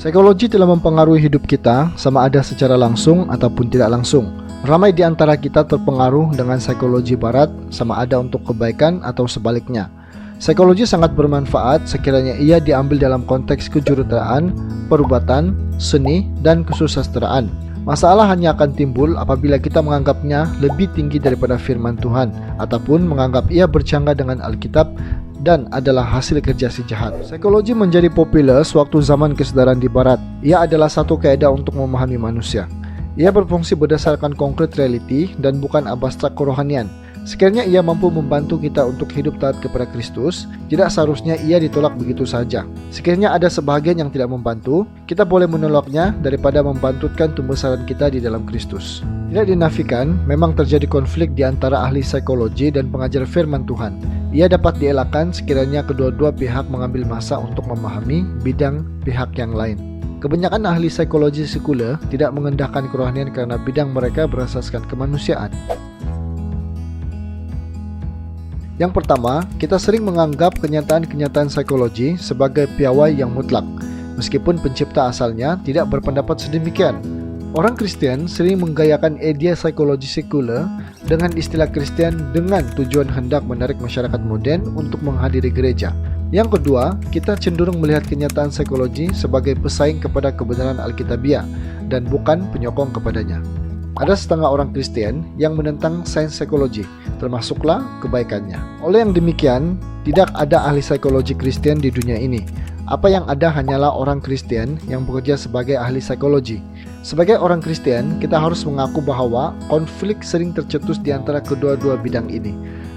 Psikologi telah mempengaruhi hidup kita, sama ada secara langsung ataupun tidak langsung. Ramai di antara kita terpengaruh dengan psikologi barat, sama ada untuk kebaikan atau sebaliknya. Psikologi sangat bermanfaat sekiranya ia diambil dalam konteks kejuruteraan, perubatan, seni, dan kesusastraan. Masalah hanya akan timbul apabila kita menganggapnya lebih tinggi daripada firman Tuhan, ataupun menganggap ia bercanggah dengan Alkitab dan adalah hasil kerja si jahat. Psikologi menjadi populer sewaktu zaman kesedaran di barat. Ia adalah satu kaedah untuk memahami manusia. Ia berfungsi berdasarkan konkret reality dan bukan abstrak kerohanian. Sekiranya ia mampu membantu kita untuk hidup taat kepada Kristus, tidak seharusnya ia ditolak begitu saja. Sekiranya ada sebahagian yang tidak membantu, kita boleh menolaknya daripada membantutkan pembesaran kita di dalam Kristus. Tidak dinafikan, memang terjadi konflik di antara ahli psikologi dan pengajar firman Tuhan. Ia dapat dielakkan sekiranya kedua-dua pihak mengambil masa untuk memahami bidang pihak yang lain. Kebanyakan ahli psikologi sekuler tidak mengendahkan kerohanian karena bidang mereka berasaskan kemanusiaan. Yang pertama, kita sering menganggap kenyataan-kenyataan psikologi sebagai piawai yang mutlak, meskipun pencipta asalnya tidak berpendapat sedemikian. Orang Kristen sering menggayakan idea psikologi sekuler dengan istilah Kristen dengan tujuan hendak menarik masyarakat modern untuk menghadiri gereja. Yang kedua, kita cenderung melihat kenyataan psikologi sebagai pesaing kepada kebenaran Alkitabiah dan bukan penyokong kepadanya. Ada setengah orang Kristen yang menentang sains psikologi, termasuklah kebaikannya. Oleh yang demikian, tidak ada ahli psikologi Kristen di dunia ini. Apa yang ada hanyalah orang Kristen yang bekerja sebagai ahli psikologi. Sebagai orang Kristen, kita harus mengaku bahwa konflik sering tercetus di antara kedua-dua bidang ini.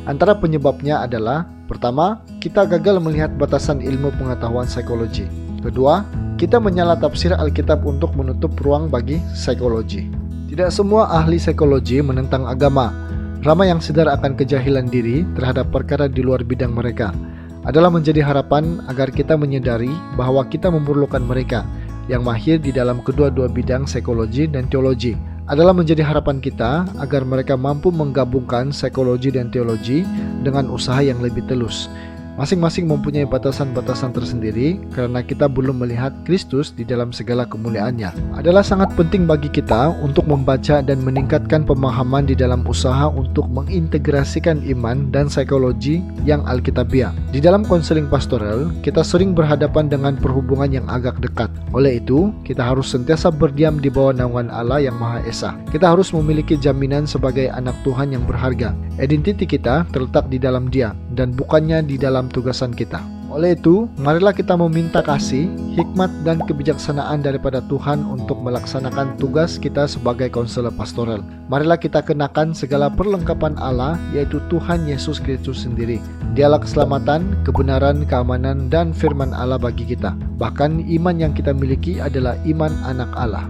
Antara penyebabnya adalah, pertama, kita gagal melihat batasan ilmu pengetahuan psikologi. Kedua, kita menyalah tafsir Alkitab untuk menutup ruang bagi psikologi. Tidak semua ahli psikologi menentang agama. Ramai yang sadar akan kejahilan diri terhadap perkara di luar bidang mereka. Adalah menjadi harapan agar kita menyadari bahwa kita memerlukan mereka yang mahir di dalam kedua-dua bidang psikologi dan teologi. Adalah menjadi harapan kita agar mereka mampu menggabungkan psikologi dan teologi dengan usaha yang lebih telus. Masing-masing mempunyai batasan-batasan tersendiri karena kita belum melihat Kristus di dalam segala kemuliaannya. Adalah sangat penting bagi kita untuk membaca dan meningkatkan pemahaman di dalam usaha untuk mengintegrasikan iman dan psikologi yang Alkitabiah. Di dalam konseling pastoral, kita sering berhadapan dengan perhubungan yang agak dekat. Oleh itu, kita harus sentiasa berdiam di bawah naungan Allah yang Maha Esa. Kita harus memiliki jaminan sebagai anak Tuhan yang berharga. Identiti kita terletak di dalam Dia dan bukannya di dalam tugasan kita. Oleh itu, marilah kita meminta kasih, hikmat dan kebijaksanaan daripada Tuhan untuk melaksanakan tugas kita sebagai konselor pastoral. Marilah kita kenakan segala perlengkapan Allah, yaitu Tuhan Yesus Kristus sendiri. Dialah keselamatan, kebenaran, keamanan, dan firman Allah bagi kita. Bahkan iman yang kita miliki adalah iman anak Allah.